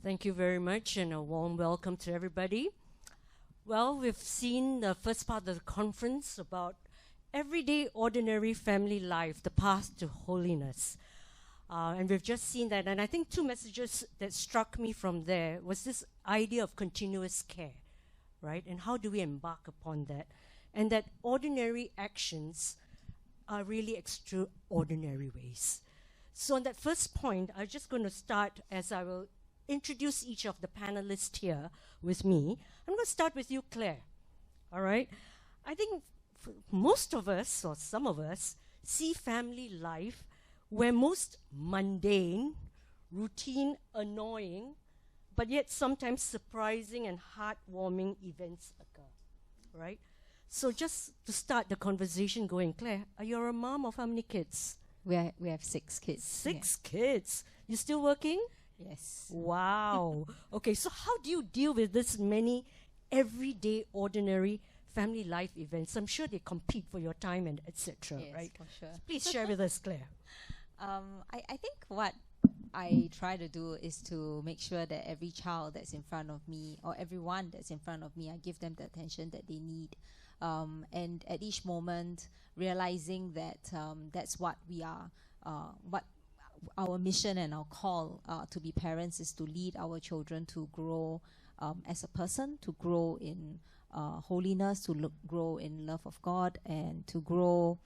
Thank you very much, and a warm welcome to everybody. Well, we've seen the first part of the conference about everyday, ordinary family life, the path to holiness. And we've just seen that, and I think two messages that struck me from there was this idea of continuous care, right? And how do we embark upon that? And that ordinary actions are really extraordinary ways. So on that first point, I'm just going to start as I will introduce each of the panelists here with me. I'm going to start with you, Claire. All right? I think most of us, or some of us, see family life where most mundane, routine, annoying, but yet sometimes surprising and heartwarming events occur, right? So just to start the conversation going, Claire, you're a mom of how many kids? We have 6 kids. Six kids. You still working? Yes. Wow. Okay, so how do you deal with this many everyday, ordinary family life events? I'm sure they compete for your time and etc. Yes, right? for sure. Please share with us, Claire. I think what I try to do is to make sure that every child that's in front of me, or everyone that's in front of me, I give them the attention that they need. And at each moment, realizing that that's what we are, what our mission and our call to be parents is to lead our children to grow as a person, to grow in holiness, to grow in love of God, and to grow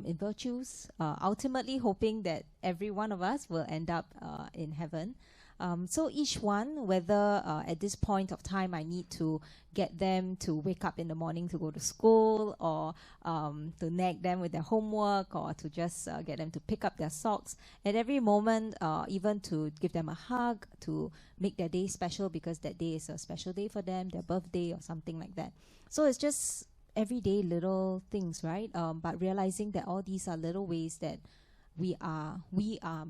in virtues, ultimately hoping that every one of us will end up in heaven. So each one, whether at this point of time I need to get them to wake up in the morning to go to school, or to nag them with their homework, or to just get them to pick up their socks, at every moment, even to give them a hug, to make their day special because that day is a special day for them, their birthday or something like that. So it's just everyday little things, right? But realizing that all these are little ways that we are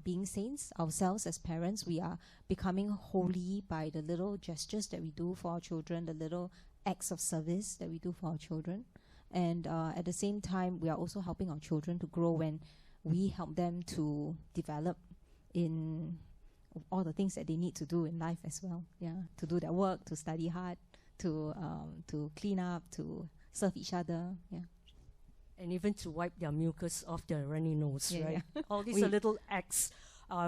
being saints ourselves as parents. We are becoming holy by the little gestures that we do for our children, the little acts of service that we do for our children. And at the same time, we are also helping our children to grow when we help them to develop in all the things that they need to do in life as well. Yeah, to do their work, to study hard, to clean up, to serve each other. Yeah. And even to wipe their mucus off their runny nose, Yeah, right? yeah. All these are little acts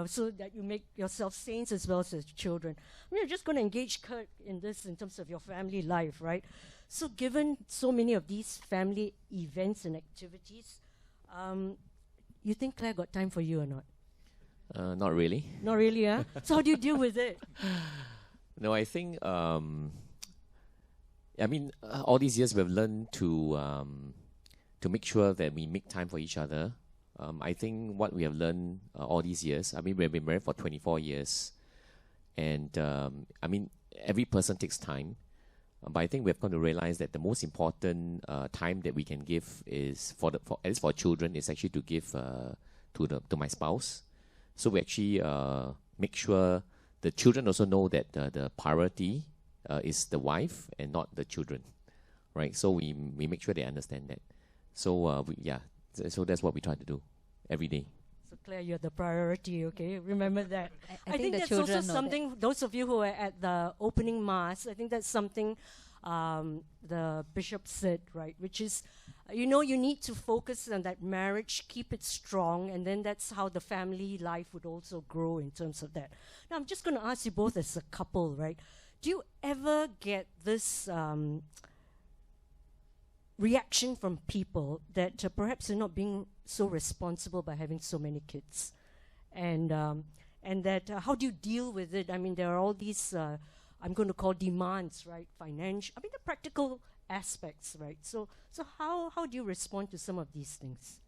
so that you make yourself saints as well as children. We're just going to engage Kurt in this in terms of your family life, right? So given so many of these family events and activities, you think Claire got time for you or not? Not really. Not really, huh? So how do you deal with it? No, I think, I mean, all these years we've learned to make sure that we make time for each other. I think what we have learned all these years, I mean, we've been married for 24 years. And I mean, every person takes time. But I think we've come to realize that the most important time that we can give is, at least for children, is actually to give to my spouse. So we actually make sure the children also know that the priority is the wife and not the children, right? So we make sure they understand that. So so that's what we try to do every day. So Claire, you're the priority, okay? Remember that. I think the that's children also know something, those of you who are at the opening mass, I think that's something the bishop said, right? Which is, you need to focus on that marriage, keep it strong, and then that's how the family life would also grow in terms of that. Now, I'm just going to ask you both as a couple, right? Do you ever get this reaction from people that perhaps they're not being so responsible by having so many kids, and that how do you deal with it? I mean, there are all these I'm going to call demands, right? Financial, I mean, the practical aspects, right? So how do you respond to some of these things?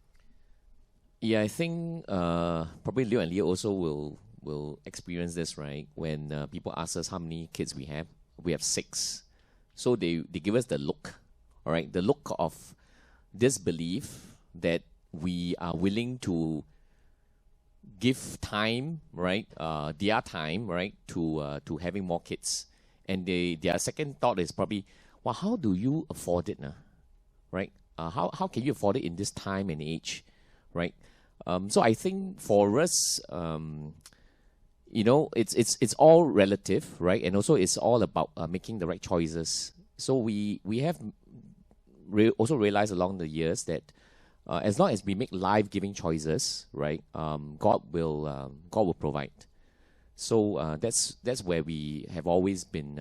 Yeah, I think probably Leo and Leo also will experience this, right? When people ask us how many kids we have 6. So they give us the look. All right, the look of disbelief that we are willing to give time, right, their time, right, to having more kids, and their second thought is probably, well, how do you afford it, right? How can you afford it in this time and age, right? So I think for us, you know, it's all relative, right? And also it's all about making the right choices. So we have also realized along the years that as long as we make life-giving choices, right, God will provide. So that's where we have always been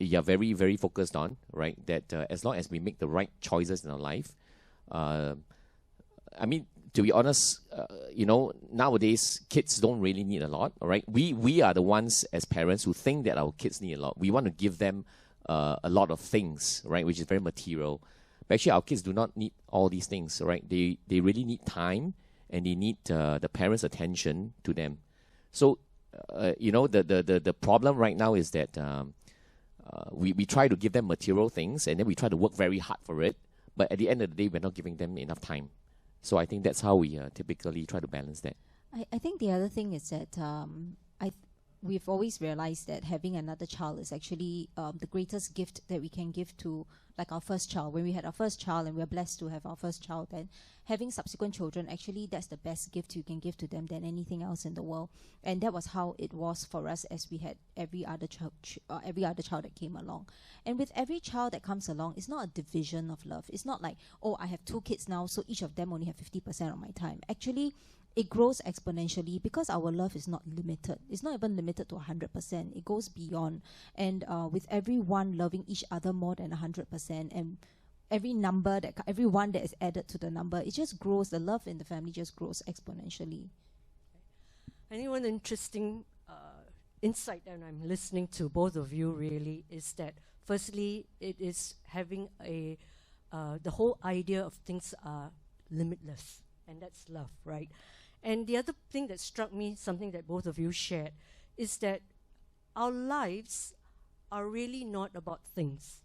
very, very focused on, right? That as long as we make the right choices in our life, I mean, to be honest, you know, nowadays kids don't really need a lot, all right? We are the ones as parents who think that our kids need a lot. We want to give them a lot of things, right, which is very material. But actually, our kids do not need all these things, right? They really need time, and they need the parents' attention to them. So, you know, the problem right now is that we try to give them material things, and then we try to work very hard for it. But at the end of the day, we're not giving them enough time. So I think that's how we typically try to balance that. I think the other thing is that we've always realized that having another child is actually the greatest gift that we can give to, like, our first child. When we had our first child and we're blessed to have our first child, then having subsequent children, actually that's the best gift you can give to them than anything else in the world. And that was how it was for us as we had every other child that came along. And with every child that comes along, it's not a division of love. It's not like, oh, I have 2 kids now, so each of them only have 50% of my time. Actually, it grows exponentially because our love is not limited. It's not even limited to 100%. It goes beyond. And with everyone loving each other more than 100%, and every one that is added to the number, it just grows. The love in the family just grows exponentially. I think one interesting insight that I'm listening to both of you really is that, firstly, it is having the whole idea of things are limitless, and that's love, right? And the other thing that struck me, something that both of you shared, is that our lives are really not about things.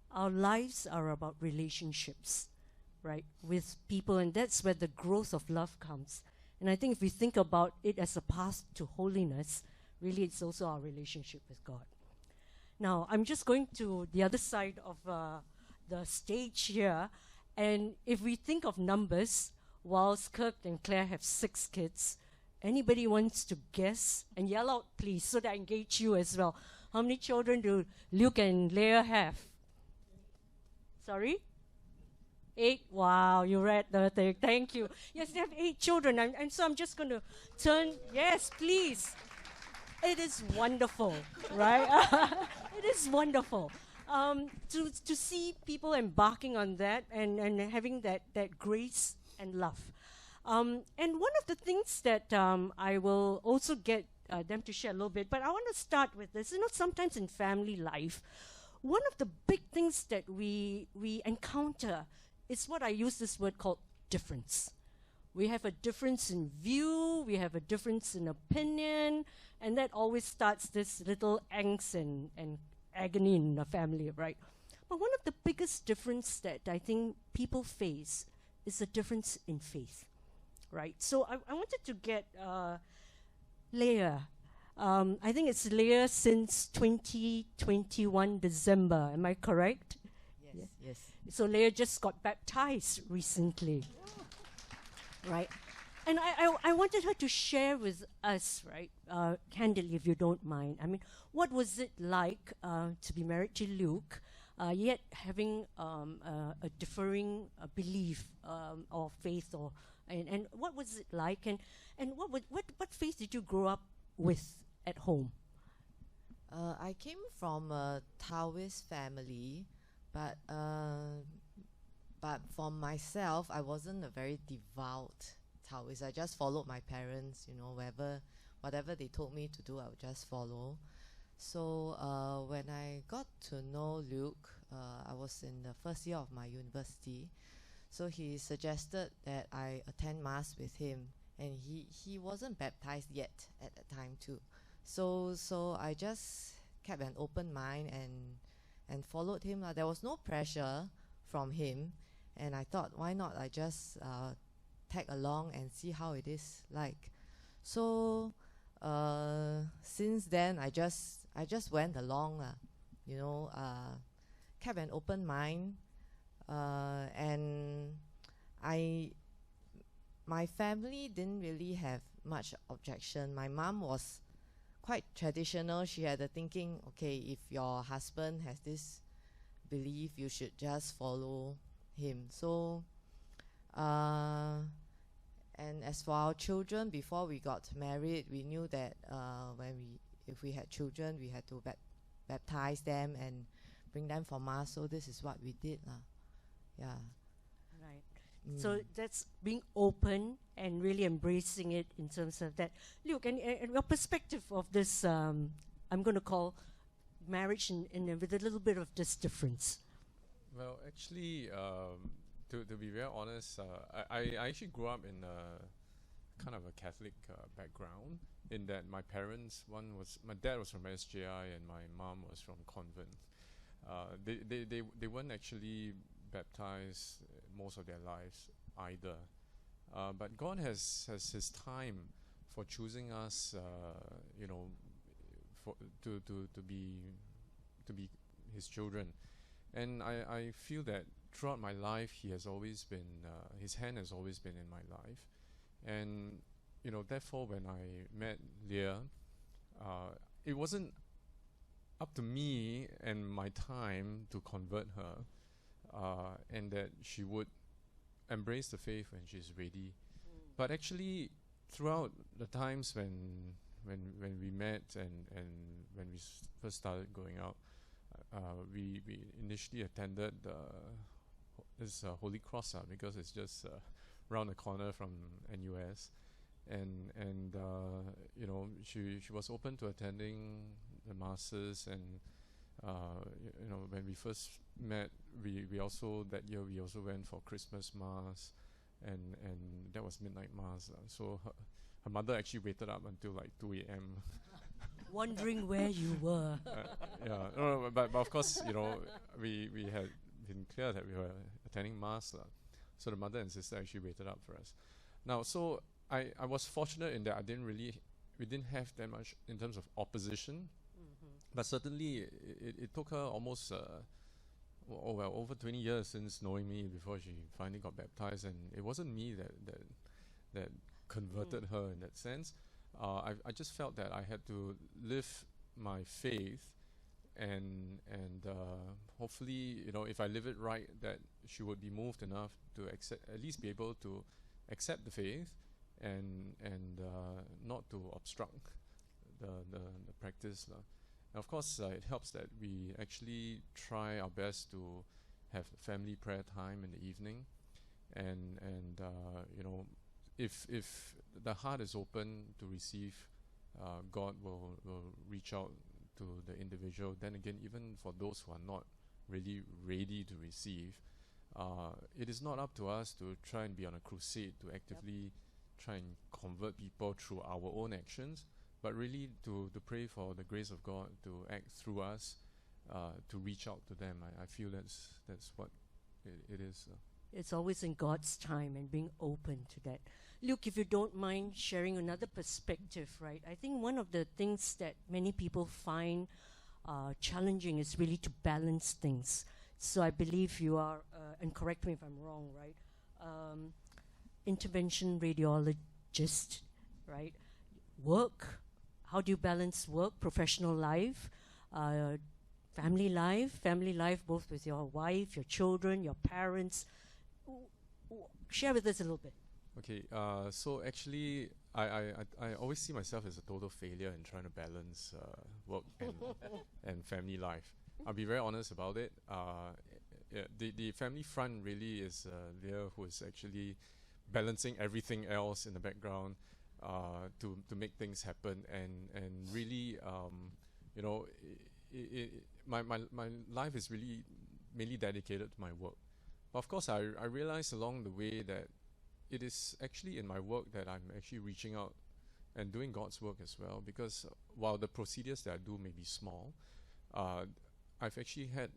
Our lives are about relationships, right, with people, and that's where the growth of love comes. And I think if we think about it as a path to holiness, really it's also our relationship with God. Now, I'm just going to the other side of the stage here, and if we think of numbers, whilst Kirk and Claire have 6 kids, anybody wants to guess? And yell out, please, so that I engage you as well. How many children do Luke and Leah have? Sorry? 8? Wow, you read the thing. Thank you. Yes, they have 8 children. And so I'm just going to turn. Yes, please. It is wonderful, right? It is wonderful. To see people embarking on that and having that grace and love. And one of the things that I will also get them to share a little bit, but I want to start with this. You know, sometimes in family life, one of the big things that we encounter is what I use this word called difference. We have a difference in view, we have a difference in opinion, and that always starts this little angst and agony in the family, right? But one of the biggest difference that I think people face is a difference in faith, right? So I wanted to get Leah. I think it's Leah since 2021 December. Am I correct? Yes, yes. So Leah just got baptized recently, right? And I wanted her to share with us, right, candidly, if you don't mind. I mean, what was it like to be married to Luke, yet having a differing belief or faith, and what was it like, and what faith did you grow up with at home? I came from a Taoist family, but for myself, I wasn't a very devout Taoist. I just followed my parents, you know, whatever they told me to do, I would just follow. So when I got to know Luke, I was in the first year of my university. So he suggested that I attend Mass with him, and he wasn't baptized yet at that time too. So I just kept an open mind and followed him. There was no pressure from him, and I thought, why not I just tag along and see how it is like. So since then I just went along, you know, kept an open mind, and my family didn't really have much objection. My mom was quite traditional. She had the thinking, okay, if your husband has this belief, you should just follow him. So, and as for our children, before we got married, we knew that if we had children, we had to baptize them and bring them for mass. So this is what we did, lah. Yeah. Right. So that's being open and really embracing it in terms of that. Luke, and your perspective of this, I'm going to call marriage with a little bit of this difference. Well, actually, to be very honest, I actually grew up in a kind of a Catholic background, in that my parents, my dad was from SJI and my mom was from convent. They weren't actually baptized most of their lives either. But God has His time for choosing us, to be His children. And I feel that throughout my life, He has always been, His hand has always been in my life. And, therefore, when I met Leah, it wasn't up to me and my time to convert her, and that she would embrace the faith when she's ready. But actually, throughout the times when we met and when we first started going out, we initially attended this Holy Cross, because it's just around the corner from NUS, and she was open to attending the masses, and when we first met, we also that year we also went for Christmas mass, and that was midnight mass. So her mother actually waited up until like 2 a.m. Wondering where you were. But of course, we had been clear that we were attending mass, so the mother and sister actually waited up for us. Now, so I was fortunate in that we didn't have that much in terms of opposition, but certainly it took her almost over 20 years since knowing me before she finally got baptized, and it wasn't me that converted her in that sense. I just felt that I had to live my faith, and hopefully, if I live it right, that she would be moved enough to at least be able to accept the faith, and not to obstruct the practice. And of course, it helps that we actually try our best to have family prayer time in the evening, and if the heart is open to receive, God will reach out to the individual. Then again, even for those who are not really ready to receive, it is not up to us to try and be on a crusade to actively try and convert people through our own actions, but really to pray for the grace of God to act through us, to reach out to them. I feel that's what it is. It's always in God's time and being open to that. Luke, if you don't mind sharing another perspective, right? I think one of the things that many people find challenging is really to balance things. So I believe you are, and correct me if I'm wrong, right? Intervention radiologist, right? Work, how do you balance work, professional life, family life, both with your wife, your children, your parents? Share with us a little bit. Okay, so actually, I always see myself as a total failure in trying to balance work and family life. I'll be very honest about it. The family front really is Leah, who is actually balancing everything else in the background to make things happen, and really, my life is really mainly dedicated to my work. But of course, I realized along the way that it is actually in my work that I'm actually reaching out and doing God's work as well, because while the procedures that I do may be small, I've actually had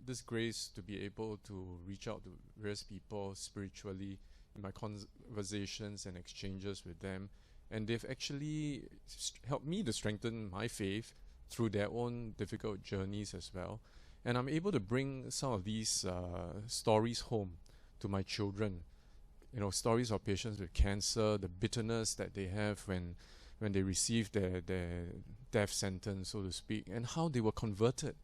this grace to be able to reach out to various people spiritually in my conversations and exchanges with them, and they've actually helped me to strengthen my faith through their own difficult journeys as well. And I'm able to bring some of these stories home to my children, stories of patients with cancer, the bitterness that they have when they receive their death sentence, so to speak, and how they were converted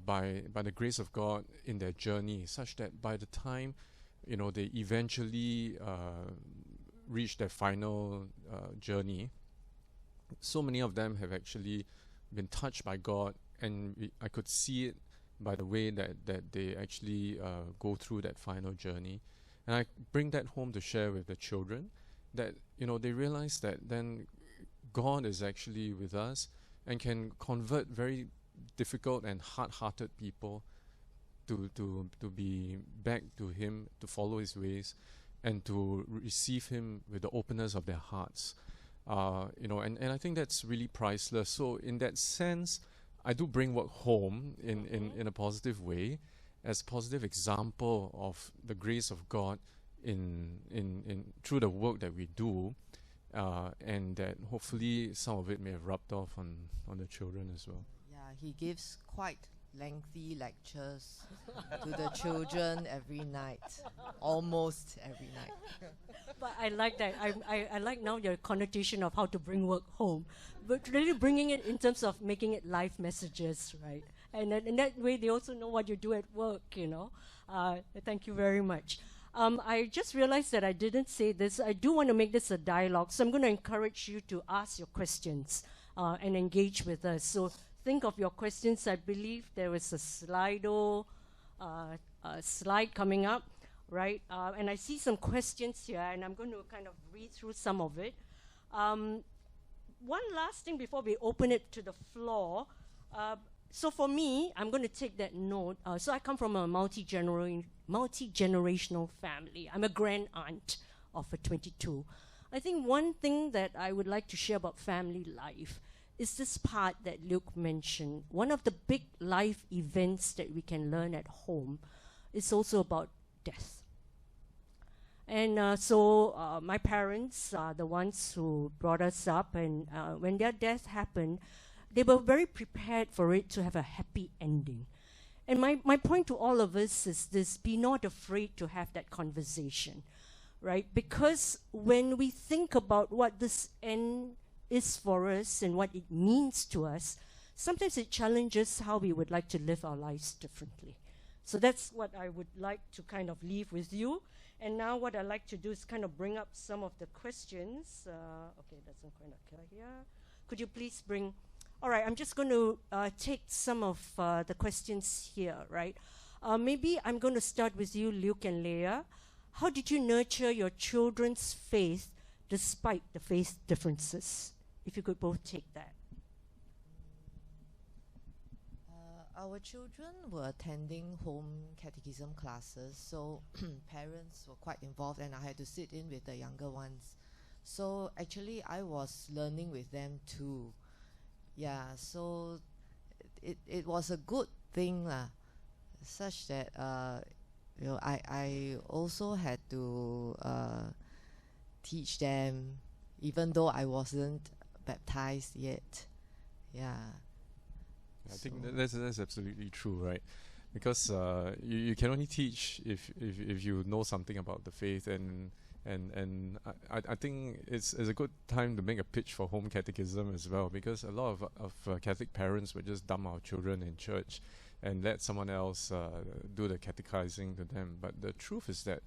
by the grace of God in their journey, such that by the time they eventually reach their final journey, so many of them have actually been touched by God, and I could see it by the way that they actually go through that final journey. And I bring that home to share with the children, that they realize that then God is actually with us and can convert very difficult and hard-hearted people to be back to Him, to follow His ways, and to receive Him with the openness of their hearts. And I think that's really priceless. So in that sense, I do bring work home in a positive way, as a positive example of the grace of God in through the work that we do, and that hopefully some of it may have rubbed off on the children as well. Yeah, he gives quite lengthy lectures to the children every night, almost every night. But I like that. I like now your connotation of how to bring work home, but really bringing it in terms of making it life messages, right? And in that way, they also know what you do at work, Thank you very much. I just realized that I didn't say this. I do want to make this a dialogue, so I'm going to encourage you to ask your questions and engage with us. So think of your questions. I believe there is a Slido slide coming up, right? And I see some questions here, and I'm going to kind of read through some of it. One last thing before we open it to the floor. So for me, I'm going to take that note. So I come from a multi-generational family. I'm a grand aunt of a 22. I think one thing that I would like to share about family life is this part that Luke mentioned. One of the big life events that we can learn at home is also about death. And so my parents are the ones who brought us up, and when their death happened, they were very prepared for it to have a happy ending. And my point to all of us is this: be not afraid to have that conversation, right? Because when we think about what this end is for us and what it means to us, sometimes it challenges how we would like to live our lives differently. So that's what I would like to kind of leave with you. And now what I'd like to do is kind of bring up some of the questions. Okay, that's not quite okay here. Could you please bring... All right, I'm just going to take some of the questions here, right? Maybe I'm going to start with you, Luke and Leah. How did you nurture your children's faith despite the faith differences? If you could both take that. Our children were attending home catechism classes, so parents were quite involved, and I had to sit in with the younger ones. So actually, I was learning with them too. Yeah, so it was a good thing such that I also had to teach them, even though I wasn't baptized yet. Yeah. I think that's absolutely true, right? Because you can only teach if you know something about the faith, and I think it's a good time to make a pitch for home catechism as well, because a lot of Catholic parents would just dump our children in church and let someone else do the catechizing to them. But the truth is that,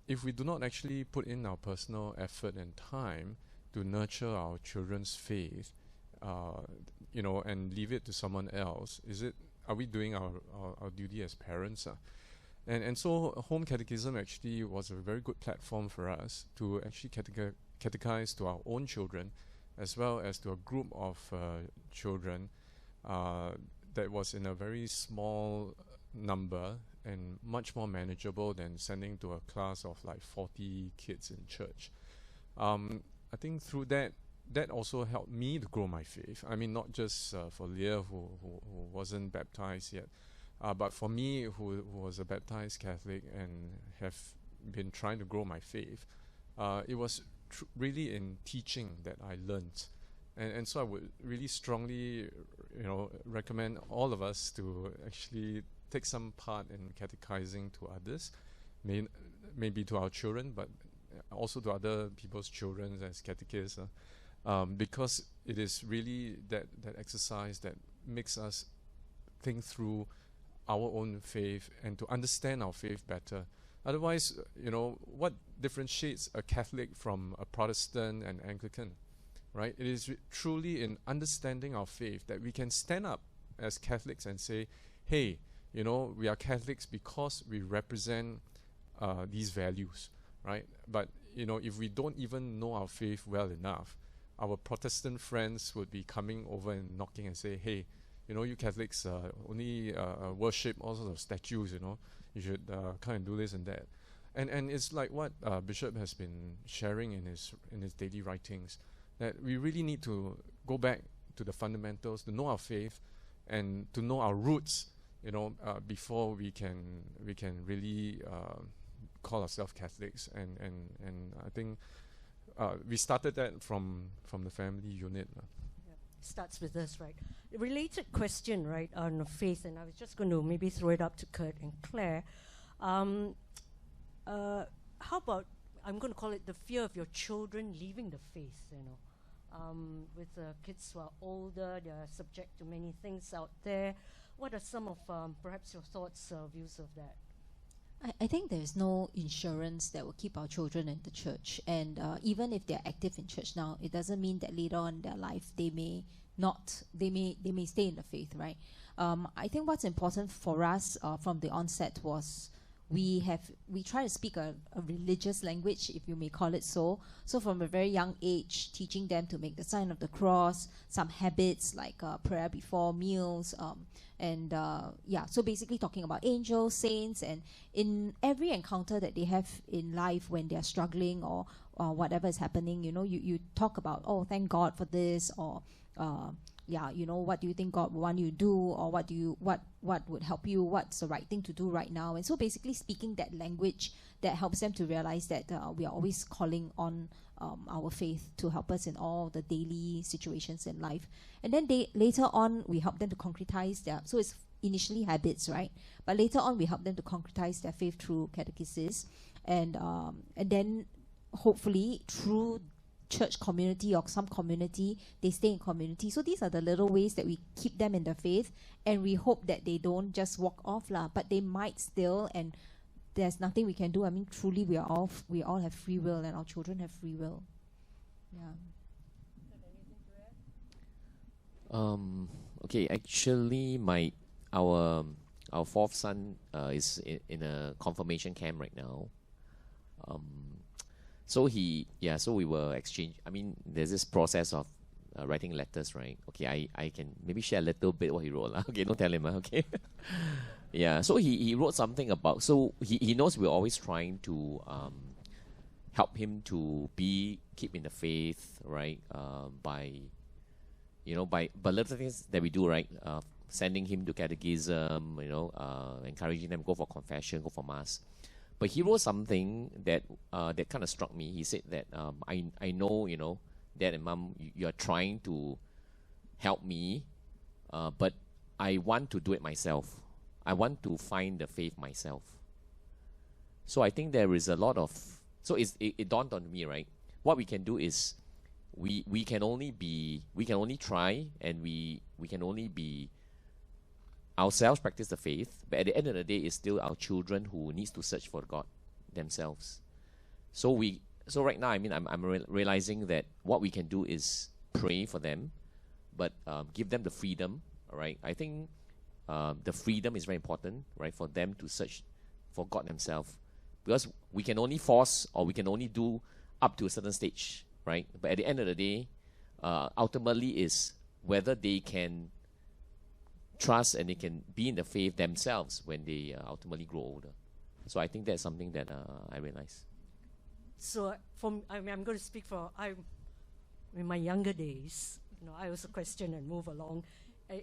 if we do not actually put in our personal effort and time to nurture our children's faith, and leave it to someone else, are we doing our duty as parents? And so home catechism actually was a very good platform for us to actually catechize to our own children, as well as to a group of children that was in a very small number and much more manageable than sending to a class of like 40 kids in church. I think through that also helped me to grow my faith. I mean, not just for Leah, who wasn't baptized yet, but for me, who was a baptized Catholic and have been trying to grow my faith. It was really in teaching that I learned. And so I would really strongly, recommend all of us to actually take some part in catechizing to others. maybe to our children, but also to other people's children as catechists, because it is really that exercise that makes us think through our own faith and to understand our faith better. Otherwise, what differentiates a Catholic from a Protestant and Anglican, right? It is truly in understanding our faith that we can stand up as Catholics and say, hey, we are Catholics because we represent these values, right? But, if we don't even know our faith well enough, our Protestant friends would be coming over and knocking and say, hey, you Catholics only worship all sorts of statues, you should come and do this and that. And it's like what Bishop has been sharing in his daily writings, that we really need to go back to the fundamentals, to know our faith, and to know our roots, before we can really call ourselves Catholics. And I think we started that from the family unit. Starts with us, right? A related question, right, on faith, and I was just going to maybe throw it up to Kurt and Claire. How about, I'm going to call it the fear of your children leaving the faith, with kids who are older, they are subject to many things out there. What are some of perhaps your thoughts, views of that? I think there's no insurance that will keep our children in the church, and even if they're active in church now, it doesn't mean that later on in their life they may stay in the faith, right? I think what's important for us from the onset was we try to speak a religious language, if you may call it so. So from a very young age, teaching them to make the sign of the cross, some habits like prayer before meals, so basically talking about angels, saints, and in every encounter that they have in life when they're struggling or whatever is happening, you talk about, oh, thank God for this, or what do you think God would want you to do, or what would help you, what's the right thing to do right now. And so basically speaking that language that helps them to realize that we are always calling on our faith to help us in all the daily situations in life. And then later on we help them to concretize so it's initially habits, right? But later on we help them to concretize their faith through catechesis, and then hopefully through church community or some community, they stay in community. So these are the little ways that we keep them in the faith, and we hope that they don't just walk off but they might still, and there's nothing we can do. I mean, truly we all have free will, and our children have free will. Okay, actually our fourth son is in a confirmation camp right now. So we were exchange. I mean, there's this process of writing letters, right? Okay, I can maybe share a little bit what he wrote. Okay, don't tell him, okay? Yeah, so he wrote something about, so he knows we're always trying to help him to keep in the faith, right? By little things that we do, right? Sending him to catechism, encouraging them go for confession, go for mass. But he wrote something that kind of struck me. He said that I know, Dad and Mom, you're trying to help me, but I want to do it myself. I want to find the faith myself. So I think there is a lot of, so it dawned on me, right? What we can do is we can only try, and we can only be ourselves, practice the faith, but at the end of the day, it's still our children who needs to search for God themselves. So right now, I mean, I'm realizing that what we can do is pray for them, but give them the freedom. All right, I think the freedom is very important, right, for them to search for God themselves, because we can only force, or we can only do up to a certain stage, right? But at the end of the day, ultimately is whether they can trust and they can be in the faith themselves when they ultimately grow older. So I think that's something that I realize. So I'm going to speak for in my younger days. I also question and move along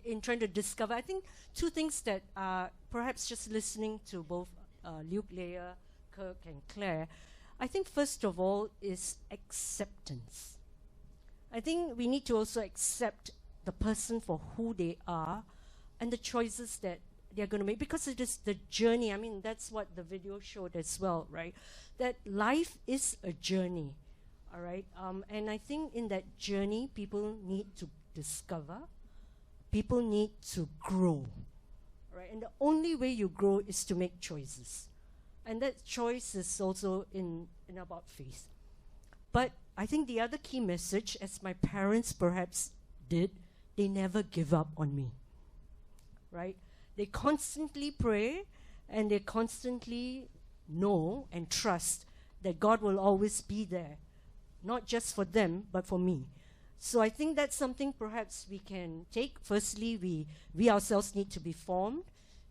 in trying to discover. I think two things that perhaps just listening to both Luke, Leah, Kirk, and Claire. I think first of all is acceptance. I think we need to also accept the person for who they are, and the choices that they're going to make, because it is the journey. I mean, that's what the video showed as well, right? That life is a journey, all right? And I think in that journey, people need to discover, people need to grow, right? And the only way you grow is to make choices. And that choice is also in about faith. But I think the other key message, as my parents perhaps did, they never give up on me, right? They constantly pray, and they constantly know and trust that God will always be there, not just for them, but for me. So I think that's something perhaps we can take. Firstly, we ourselves need to be formed.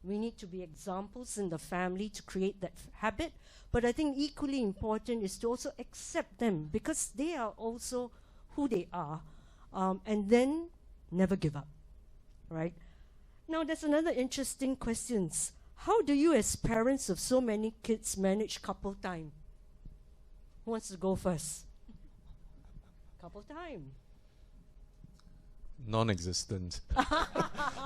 We need to be examples in the family to create that habit. But I think equally important is to also accept them, because they are also who they are, and then never give up, right? Now, there's another interesting question. How do you, as parents of so many kids, manage couple time? Who wants to go first? Couple time. Non-existent.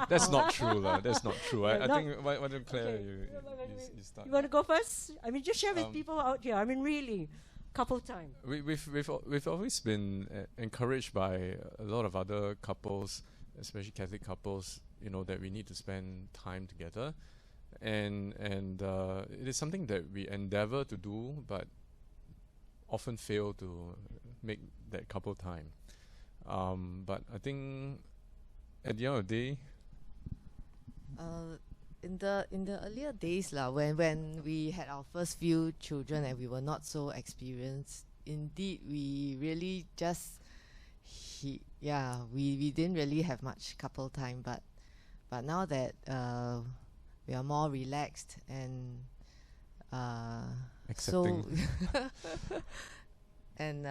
That's not true, lah. That's not true. I think why don't Claire, Okay. you start. You want to go first? I mean, just share with Um, people out here. I mean, really, couple time. We've always been encouraged by a lot of other couples, especially Catholic couples, you know, that we need to spend time together, and it is something that we endeavor to do, but often fail to make that couple time. But I think at the end of the day, In the earlier days lah, when we had our first few children and we were not so experienced, indeed we really just we didn't really have much couple time, but now that we are more relaxed and accepting. so and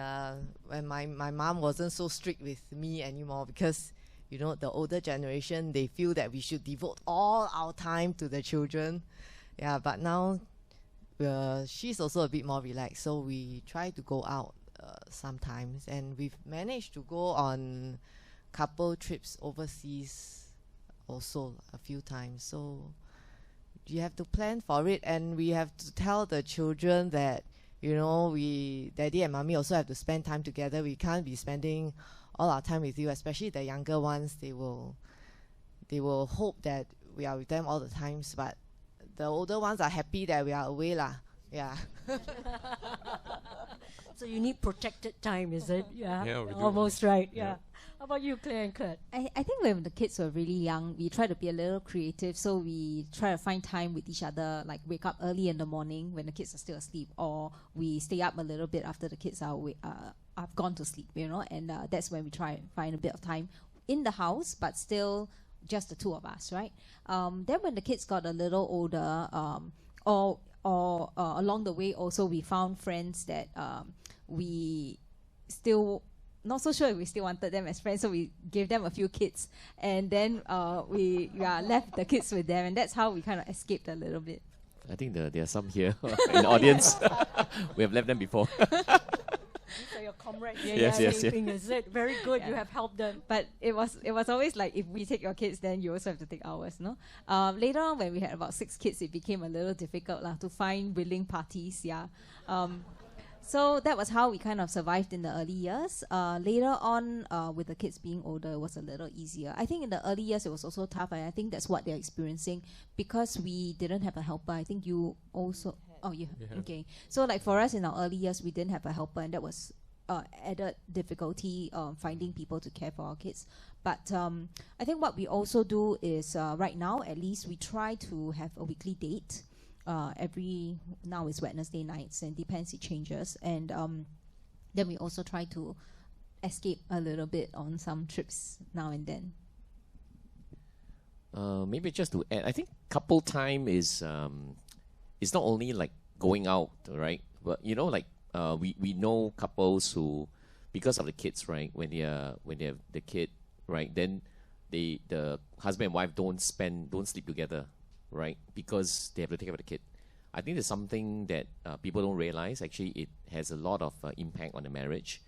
when my mom wasn't so strict with me anymore, because you know, the older generation, they feel that we should devote all our time to the children. Yeah, but now she's also a bit more relaxed, so we try to go out sometimes, and we've managed to go on couple trips overseas also a few times. So you have to plan for it, and we have to tell the children that, you know, daddy and mommy also have to spend time together. We can't be spending all our time with you, especially the younger ones. They will hope that we are with them all the times, but the older ones are happy that we are away lah. Yeah. So you need protected time, is it? Yeah, Yeah, we do. almost right. Yeah. Yeah. How about you, Claire and Kurt? I think when the kids were really young, we try to be a little creative. So we try to find time with each other, like wake up early in the morning when the kids are still asleep, or we stay up a little bit after the kids have gone to sleep, you know, and that's when we try and find a bit of time in the house, but still just the two of us, right? Then when the kids got a little older, or along the way also we found friends that we still not so sure if we still wanted them as friends, so we gave them a few kids, and then we left the kids with them, and that's how we kind of escaped a little bit. I think there are some here in the audience. We have left them before. These are your comrades. Yes, yes, yeah. Is it very good? Yeah. You have helped them. But it was always like, if we take your kids, then you also have to take ours, no? Later on, when we had about 6 kids, it became a little difficult to find willing parties, yeah. So that was how we kind of survived in the early years. Later on, with the kids being older, it was a little easier. I think in the early years, it was also tough, and I think that's what they're experiencing, because we didn't have a helper. I think you also... Oh, you Yeah. okay. So like for us in our early years, we didn't have a helper, and that was added difficulty finding people to care for our kids. But I think what we also do is right now, at least, we try to have a weekly date. Now it's Wednesday nights, and depends, it changes. And then we also try to escape a little bit on some trips now and then. Maybe just to add, I think couple time is it's not only like going out, right? But you know, like we know couples who, because of the kids, right? When they have the kid, right? Then the husband and wife don't sleep together, right? Because they have to take care of the kid. I think there's something that people don't realize. Actually, it has a lot of impact on the marriage.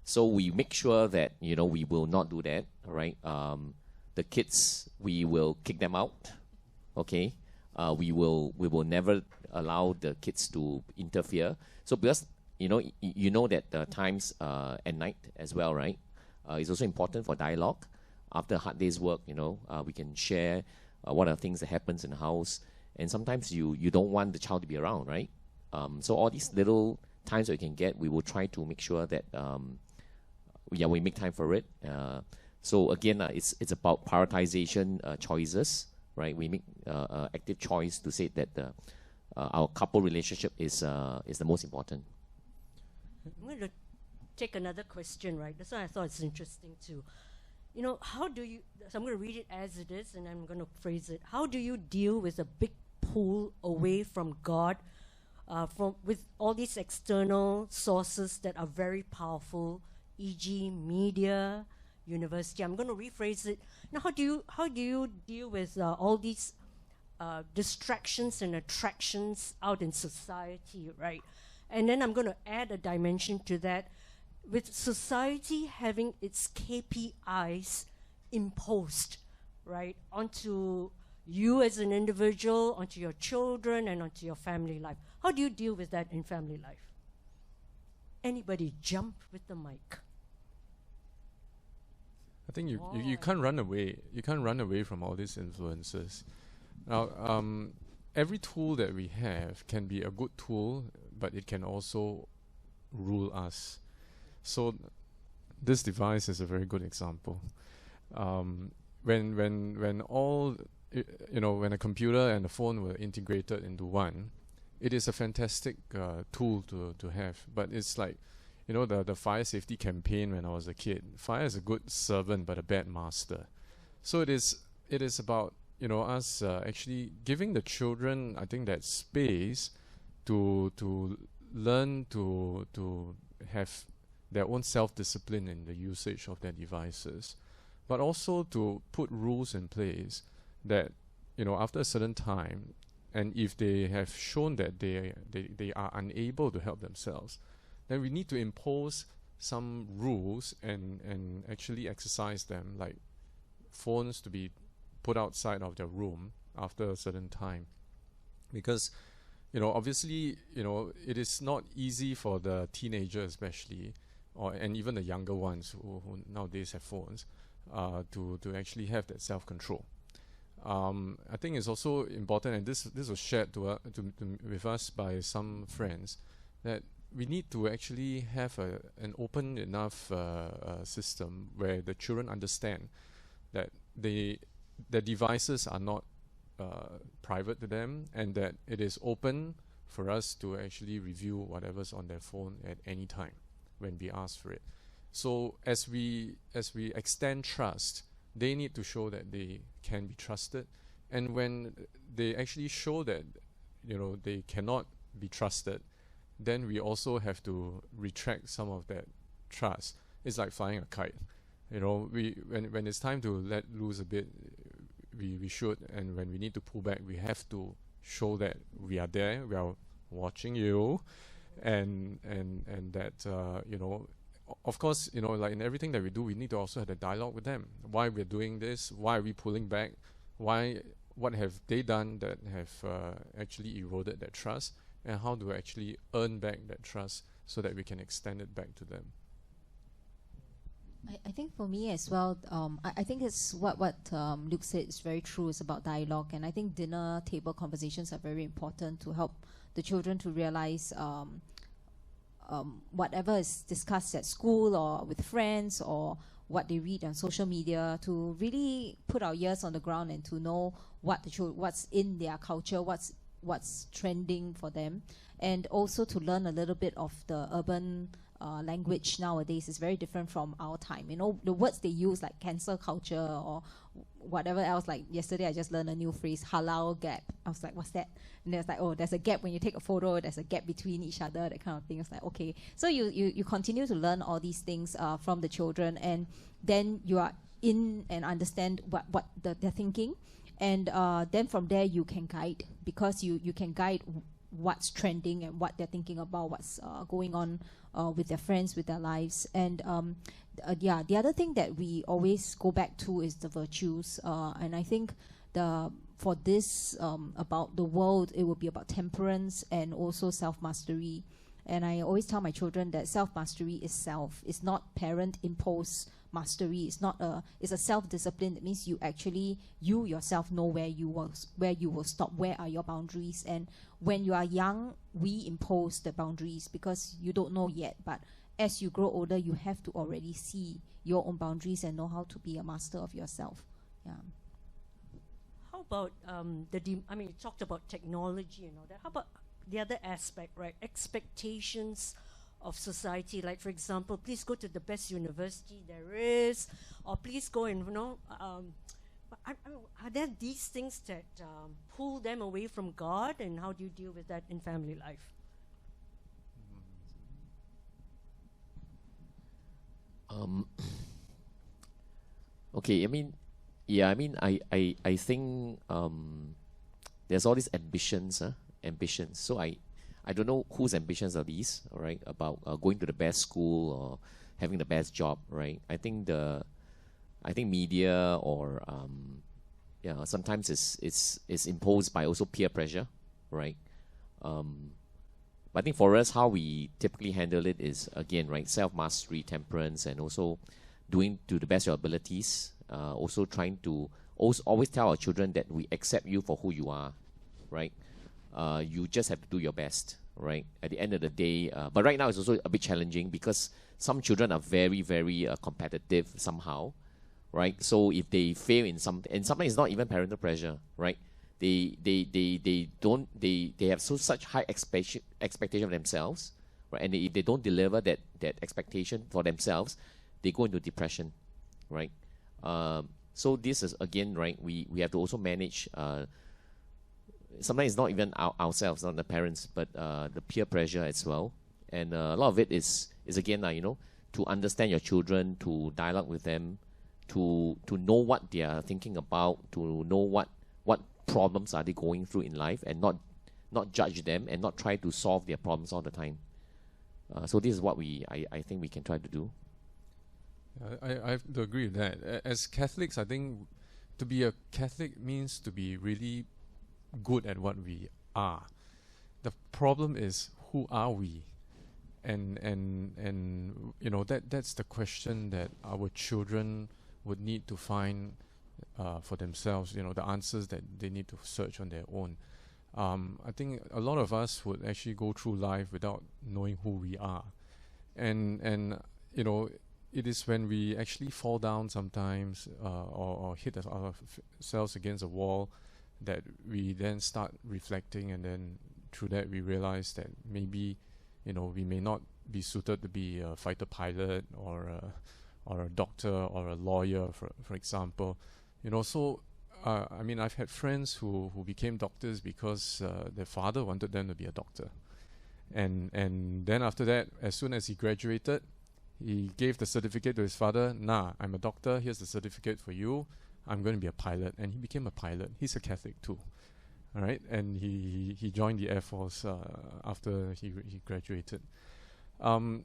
So we make sure that, you know, we will not do that, right? The kids, we will kick them out, okay, we will never allow the kids to interfere. So because you know that times at night as well, right? It's also important for dialogue. After a hard day's work, we can share what are things that happens in the house, and sometimes you don't want the child to be around, right? So all these little times that we can get, we will try to make sure that we make time for it. So again, it's about prioritization choices, right? We make active choice to say that our couple relationship is the most important. I'm going to take another question, right? That's why I thought it's interesting too. How do you, so I'm going to read it as it is and I'm going to phrase it. How do you deal with a big pull away from God, with all these external sources that are very powerful, e.g. media, university? I'm going to rephrase it. Now, how do you deal with all these distractions and attractions out in society, right? And then I'm going to add a dimension to that. With society having its KPIs imposed, right, onto you as an individual, onto your children, and onto your family life. How do you deal with that in family life? Anybody jump with the mic. I think you can't run away. You can't run away from all these influences. Now, every tool that we have can be a good tool, but it can also rule us. So this device is a very good example. When all when a computer and a phone were integrated into one, it is a fantastic tool to have. But it's like the fire safety campaign when I was a kid. Fire is a good servant but a bad master. So it is about us actually giving the children, I think, that space to learn to have their own self-discipline in the usage of their devices, but also to put rules in place that after a certain time, and if they have shown that they are unable to help themselves, then we need to impose some rules and actually exercise them, like phones to be put outside of their room after a certain time. Because obviously it is not easy for the teenager especially, and even the younger ones who nowadays have phones, to actually have that self-control. I think it's also important, and this was shared with us by some friends, that we need to actually have an open enough system where the children understand that the devices are not private to them, and that it is open for us to actually review whatever's on their phone at any time when we ask for it. So as we extend trust, they need to show that they can be trusted, and when they actually show that they cannot be trusted, then we also have to retract some of that trust. It's like flying a kite. When it's time to let loose a bit, we should, and when we need to pull back, we have to show that we are there, we are watching you, and that of course, like in everything that we do, we need to also have a dialogue with them. Why we're doing this? Why are we pulling back? What have they done that have actually eroded that trust? And how do we actually earn back that trust so that we can extend it back to them? I think for me as well, I think it's what Luke said is very true. It's about dialogue, and I think dinner table conversations are very important to help the children to realize whatever is discussed at school or with friends or what they read on social media, to really put our ears on the ground and to know what's in their culture, what's trending for them, and also to learn a little bit of the urban language nowadays is very different from our time. The words they use, like cancel culture or whatever else. Like yesterday, I just learned a new phrase, halal gap. I was like, what's that? And there's like, oh, there's a gap when you take a photo. There's a gap between each other, that kind of thing. It's like, okay. So you continue to learn all these things from the children, and then you are in and understand what they're thinking. And then from there, you can guide, because you can guide what's trending and what they're thinking about, what's going on with their friends, with their lives. And the other thing that we always go back to is the virtues. And I think for this, about the world, it will be about temperance and also self-mastery. And I always tell my children that self-mastery is self. It's not parent-imposed mastery. It's a self-discipline. That means you yourself know where you will stop, where are your boundaries. And when you are young, we impose the boundaries because you don't know yet. But as you grow older, you have to already see your own boundaries and know how to be a master of yourself. Yeah. How about you talked about technology and all that. How about the other aspect, right? Expectations of society, like for example, please go to the best university there is, or please go and are there these things that pull them away from God, and how do you deal with that in family life? Okay, I think there's all these ambitions. So I don't know whose ambitions are these, all right, about going to the best school or having the best job, right? I think media or sometimes it's imposed by also peer pressure, right? But I think for us, how we typically handle it is, again, right, self-mastery, temperance, and also doing to the best of your abilities. Also trying to always tell our children that we accept you for who you are, right? You just have to do your best, right? At the end of the day, but right now it's also a bit challenging because some children are very, very competitive somehow, right? So if they fail in something, and sometimes it's not even parental pressure, right? They have such high expectation of themselves, right? And if they don't deliver that expectation for themselves, they go into depression, right? So this is, again, right, we have to also manage, sometimes it's not even ourselves, not the parents, but the peer pressure as well. And a lot of it is again, to understand your children, to dialogue with them, to know what they are thinking about, to know what problems are they going through in life, and not judge them and not try to solve their problems all the time. So this is what I think we can try to do. I have to agree with that. As Catholics, I think to be a Catholic means to be really good at what we are. The problem is, who are we? And that's the question that our children would need to find for themselves, the answers that they need to search on their own. I think a lot of us would actually go through life without knowing who we are. And it is when we actually fall down sometimes or hit ourselves against a wall that we then start reflecting, and then through that we realize that maybe we may not be suited to be a fighter pilot or a doctor or a lawyer, for example. So I've had friends who became doctors because their father wanted them to be a doctor, and then after that, as soon as he graduated, he gave the certificate to his father. I'm a doctor, here's the certificate for you, I'm going to be a pilot. And he became a pilot. He's a Catholic too, all right? And he joined the Air Force after he graduated. And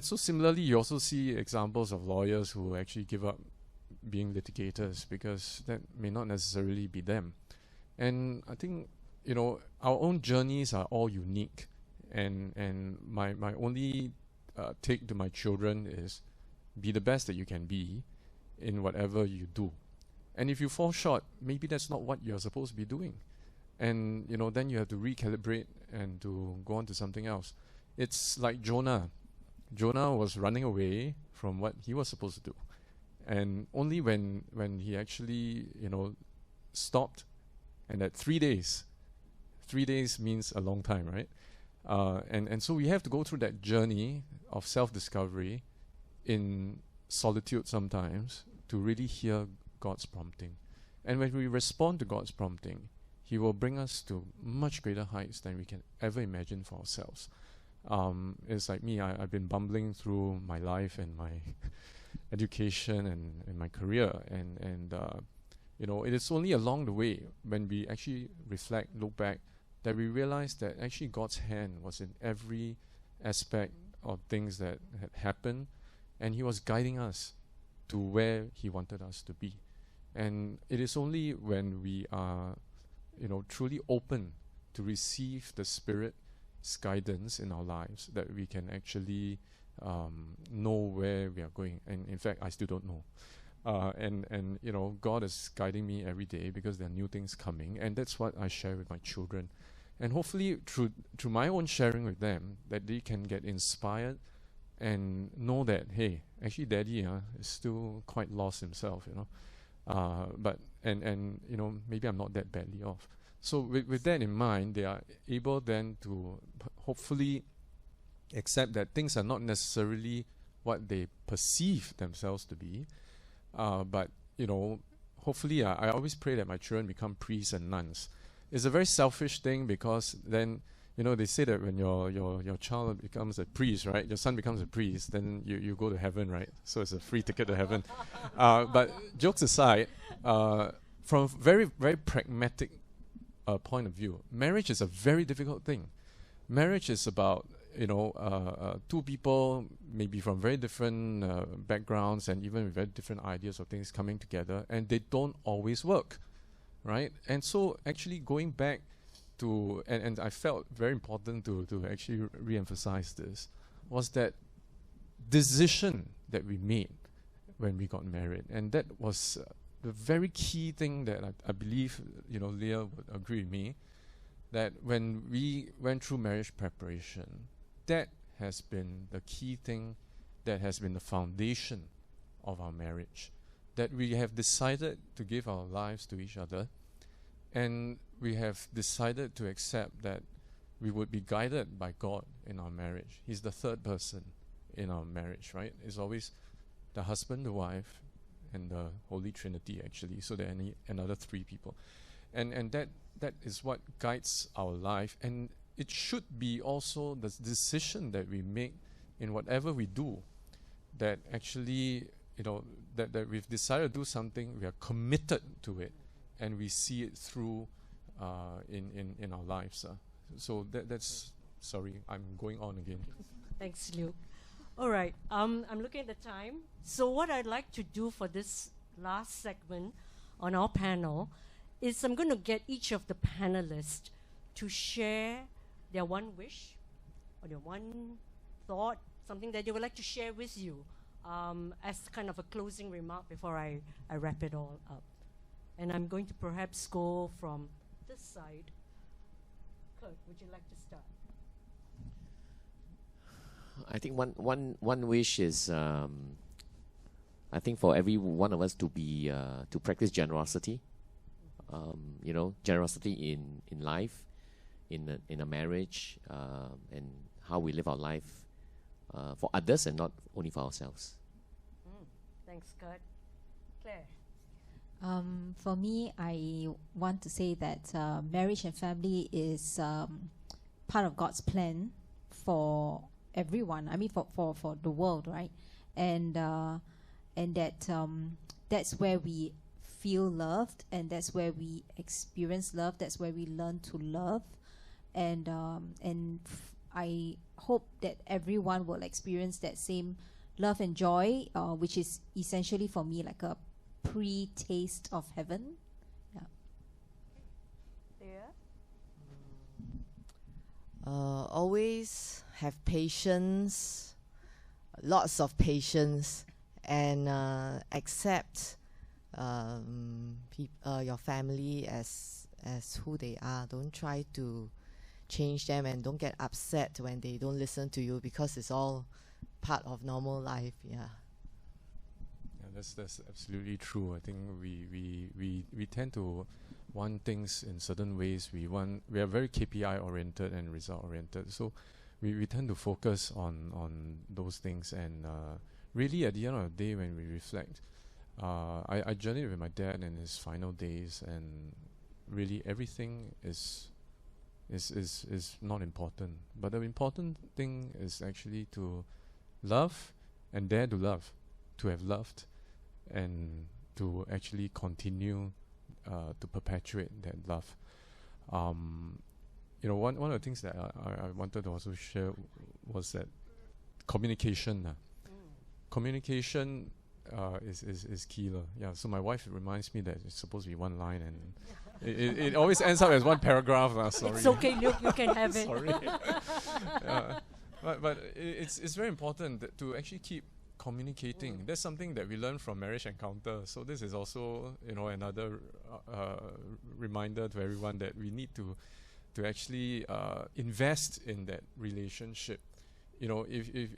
so similarly, you also see examples of lawyers who actually give up being litigators because that may not necessarily be them. And I think, our own journeys are all unique. And my only take to my children is be the best that you can be in whatever you do. And if you fall short, maybe that's not what you're supposed to be doing. And, then you have to recalibrate and to go on to something else. It's like Jonah. Jonah was running away from what he was supposed to do. And only when he actually, stopped, and that 3 days means a long time, right? And so we have to go through that journey of self-discovery in solitude sometimes to really hear God's prompting. And when we respond to God's prompting, He will bring us to much greater heights than we can ever imagine for ourselves. It's like me, I've been bumbling through my life and my education and my career. And it is only along the way when we actually reflect, look back, that we realize that actually God's hand was in every aspect of things that had happened, and He was guiding us to where He wanted us to be. And it is only when we are truly open to receive the Spirit's guidance in our lives, that we can actually know where we are going. And in fact, I still don't know. And God is guiding me every day because there are new things coming, and that's what I share with my children. And hopefully through my own sharing with them, that they can get inspired and know that, hey, actually Daddy is still quite lost himself, but maybe I'm not that badly off. So with that in mind, they are able then to hopefully accept that things are not necessarily what they perceive themselves to be, but hopefully I always pray that my children become priests and nuns. It's a very selfish thing, because then they say that when your child becomes a priest, right, your son becomes a priest, then you go to heaven, right? So it's a free ticket to heaven. But jokes aside, from a very, very pragmatic point of view, marriage is a very difficult thing. Marriage is about two people, maybe from very different backgrounds and even with very different ideas of things coming together, and they don't always work, right? And so actually going back to, and I felt very important to actually re-emphasize this, was that decision that we made when we got married. And that was the very key thing that I believe, Leah would agree with me, that when we went through marriage preparation, that has been the key thing, that has been the foundation of our marriage. That we have decided to give our lives to each other, and we have decided to accept that we would be guided by God in our marriage. He's the third person in our marriage, right? It's always the husband, the wife, and the Holy Trinity, actually. So there are another three people. And that is what guides our life. And it should be also the decision that we make in whatever we do, that actually, that we've decided to do something, we are committed to it, and we see it through in our lives. So that's, sorry, I'm going on again. Thanks, Luke. All right, I'm looking at the time. So what I'd like to do for this last segment on our panel is I'm going to get each of the panelists to share their one wish or their one thought, something that they would like to share with you as kind of a closing remark before I wrap it all up. And I'm going to perhaps go from this side. Kurt, would you like to start? I think one wish is, I think for every one of us to be to practice generosity. Generosity in life, in a marriage, and how we live our life for others and not only for ourselves. Thanks, Kurt. Claire. For me, I want to say that marriage and family is part of God's plan for everyone. I mean, for the world, right? And that that's where we feel loved, and that's where we experience love. That's where we learn to love, and I hope that everyone will experience that same love and joy, which is essentially for me like a pre-taste of heaven. Always have patience, lots of patience, and accept your family as who they are. Don't try to change them, and don't get upset when they don't listen to you, because it's all part of normal life. That's absolutely true. I think we tend to want things in certain ways. We are very KPI oriented and result oriented. So we tend to focus on those things, and really at the end of the day, when we reflect, I journeyed with my dad in his final days, and really everything is not important. But the important thing is actually to love and dare to love, to have loved, and to actually continue to perpetuate that love. One of the things that I wanted to also share was that communication. Communication is key. So my wife reminds me that it's supposed to be one line, and It always ends up as one paragraph. Sorry. It's okay, you can have it. Sorry. But it's very important to actually keep communicating. That's something that we learn from Marriage Encounter. So this is also, another reminder to everyone that we need to actually invest in that relationship. If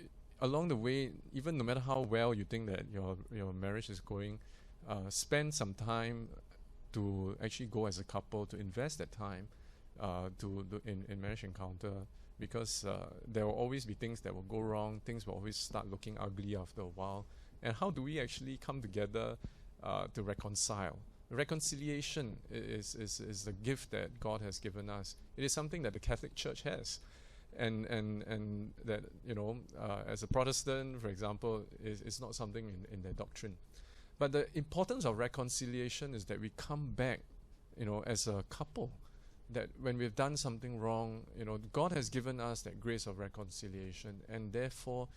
along the way, even no matter how well you think that your marriage is going, spend some time to actually go as a couple, to invest that time in Marriage Encounter, because there will always be things that will go wrong. Things will always start looking ugly after a while. And how do we actually come together to reconcile? Reconciliation is the gift that God has given us. It is something that the Catholic Church has. And that, as a Protestant, for example, is not something in their doctrine. But the importance of reconciliation is that we come back, as a couple, that when we've done something wrong, God has given us that grace of reconciliation, and therefore,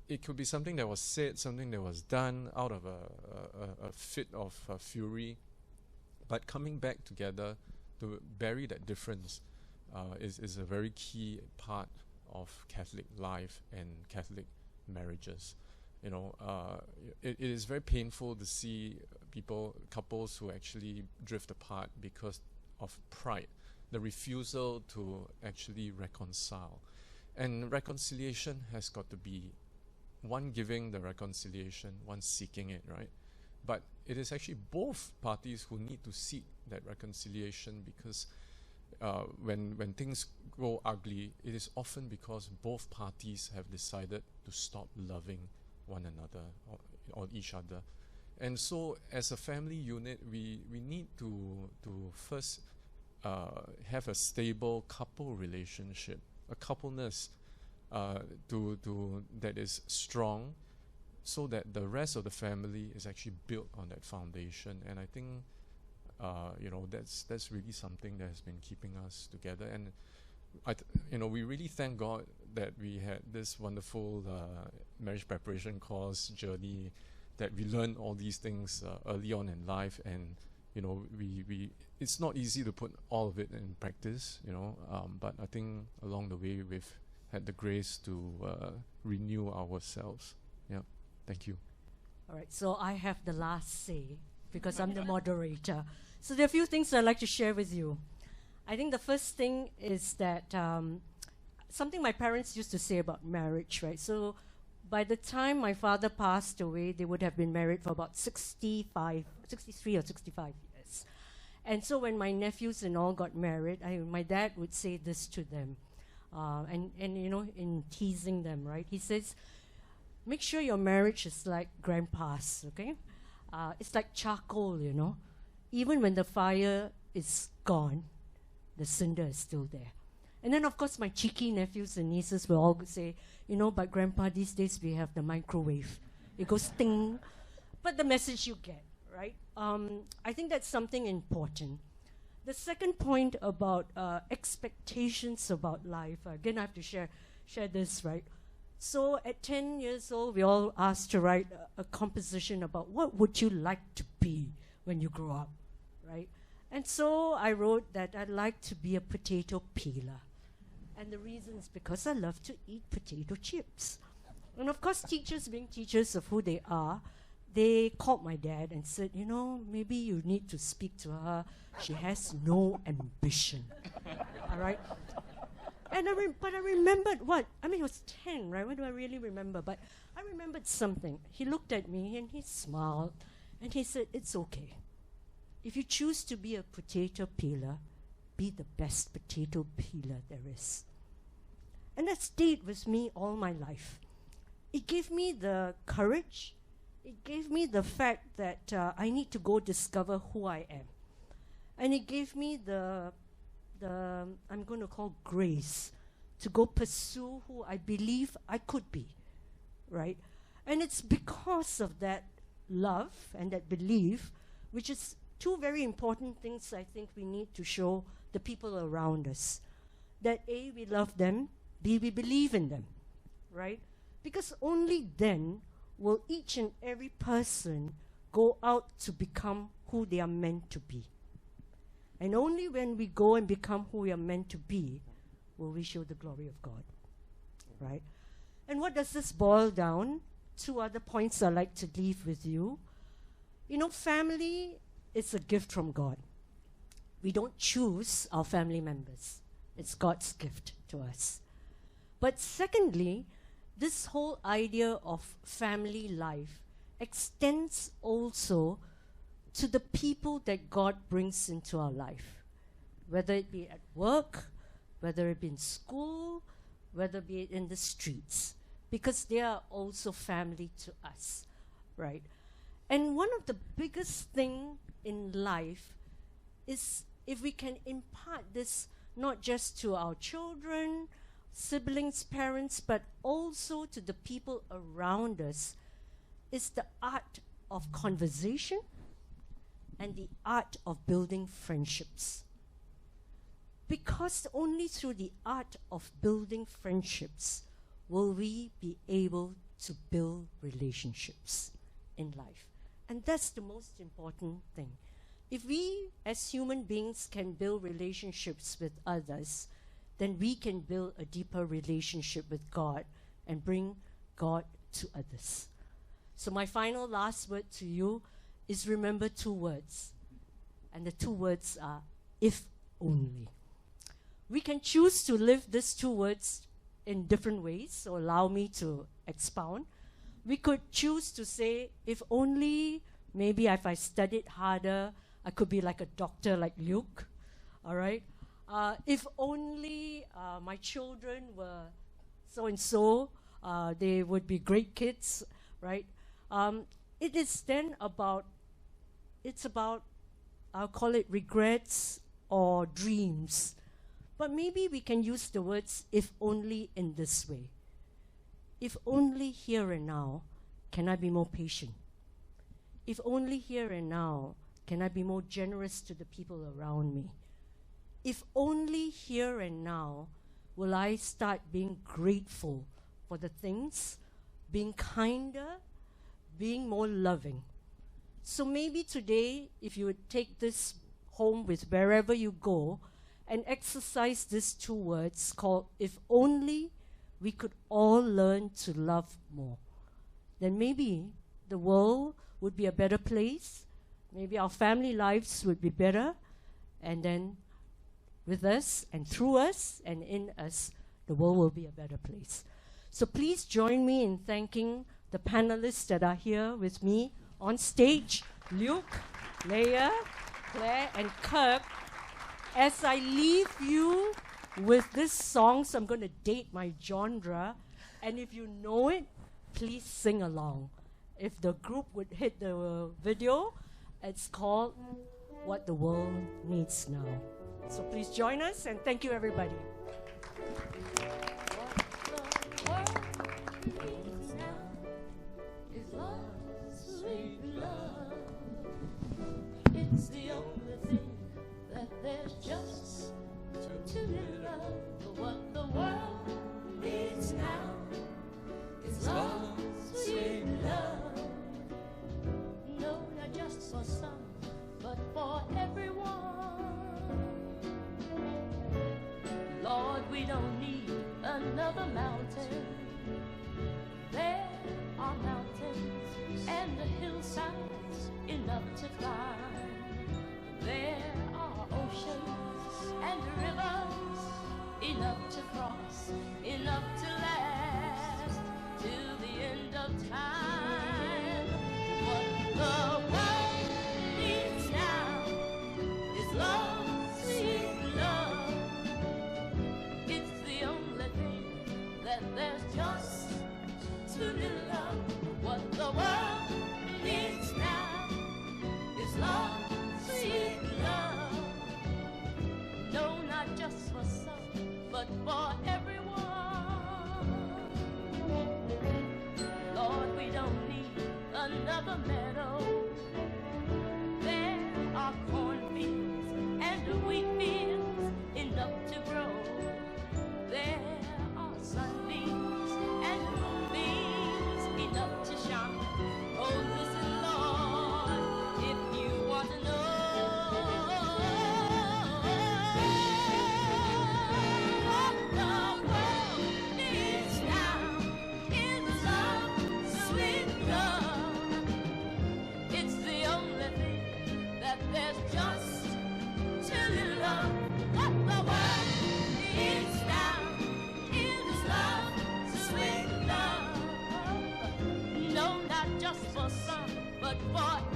it could be something that was said, something that was done out of a fit of fury, but coming back together to bury that difference is a very key part of Catholic life and Catholic marriages. It is very painful to see couples who actually drift apart because of pride, the refusal to actually reconcile. And reconciliation has got to be one giving the reconciliation, one seeking it, right? But it is actually both parties who need to seek that reconciliation, because when things go ugly, it is often because both parties have decided to stop loving one another or each other. And so as a family unit, we need to first have a stable couple relationship, a coupleness that is strong, so that the rest of the family is actually built on that foundation. And I think that's really something that has been keeping us together. And we really thank God that we had this wonderful marriage preparation course journey, that we learned all these things early on in life. And we it's not easy to put all of it in practice, but I think along the way we've had the grace to renew ourselves. Yeah, thank you. All right, so I have the last say because I'm the moderator. So there are a few things I'd like to share with you. I think the first thing is that something my parents used to say about marriage, right? So by the time my father passed away, they would have been married for about 63 or 65 years. And so when my nephews and all got married, my dad would say this to them, and in teasing them, right? He says, make sure your marriage is like grandpa's, okay? It's like charcoal, Even when the fire is gone, the cinder is still there. And then, of course, my cheeky nephews and nieces will all say, but Grandpa, these days we have the microwave. It goes ting. But the message you get, right? I think that's something important. The second point about expectations about life, again, I have to share this, right? So at 10 years old, we all asked to write a composition about what would you like to be when you grow up, right? And so I wrote that I'd like to be a potato peeler. And the reason is because I love to eat potato chips. And of course, teachers being teachers of who they are, they called my dad and said, maybe you need to speak to her. She has no ambition. All right? And I remembered what? I was 10, right? What do I really remember? But I remembered something. He looked at me and he smiled and he said, it's okay. If you choose to be a potato peeler, be the best potato peeler there is. And that stayed with me all my life. It gave me the courage. It gave me the fact that I need to go discover who I am. And it gave me the I'm going to call grace to go pursue who I believe I could be, right? And it's because of that love and that belief, which is two very important things I think we need to show the people around us. That A, we love them, B, we believe in them, right? Because only then will each and every person go out to become who they are meant to be. And only when we go and become who we are meant to be will we show the glory of God. Right? And what does this boil down? 2 other points I'd like to leave with you. You know, family is a gift from God. We don't choose our family members. It's God's gift to us. But secondly, this whole idea of family life extends also to the people that God brings into our life, whether it be at work, whether it be in school, whether it be in the streets, because they are also family to us, right? And one of the biggest thing in life is if we can impart this not just to our children, siblings, parents, but also to the people around us, is the art of conversation and the art of building friendships. Because only through the art of building friendships will we be able to build relationships in life. And that's the most important thing. If we as human beings can build relationships with others, then we can build a deeper relationship with God and bring God to others. So my final last word to you is remember 2 words. And the 2 words are, if only. We can choose to live these 2 words in different ways, so allow me to expound. We could choose to say, if only maybe if I studied harder, I could be like a doctor like Luke, all right? If only my children were so-and-so, they would be great kids, right? It is then about, it's about, I'll call it regrets or dreams. But maybe we can use the words, if only in this way. If only here and now, can I be more patient? If only here and now, can I be more generous to the people around me? If only here and now, will I start being grateful for the things, being kinder, being more loving. So maybe today, if you would take this home with wherever you go and exercise these 2 words called, if only we could all learn to love more, then maybe the world would be a better place, maybe our family lives would be better, and then with us and through us and in us, the world will be a better place. So please join me in thanking the panelists that are here with me on stage, Luke, Leah, Claire, and Kirk. As I leave you with this song, so I'm going to date my genre, and if you know it, please sing along. If the group would hit the video, it's called What the World Needs Now. So please join us, and thank you, everybody. What the world needs now is love, sweet love. It's the only thing that there's just too little of. What the world needs now is love, sweet love. No, not just for some, but for everyone. Lord, we don't need another mountain. There are mountains and the hillsides enough to climb. There are oceans and rivers enough to cross, enough to last till the end of time. What the world needs now is love, sweet love. It's the only thing that there's just too little of. What the world needs now is love, sweet love. No, not just for some, but for everyone. Lord, we don't need another meadow. There are cornfields and wheat fields enough to grow. There are sunbeams and moonbeams enough to shine. Oh, listen, Lord, if you want to know good boy.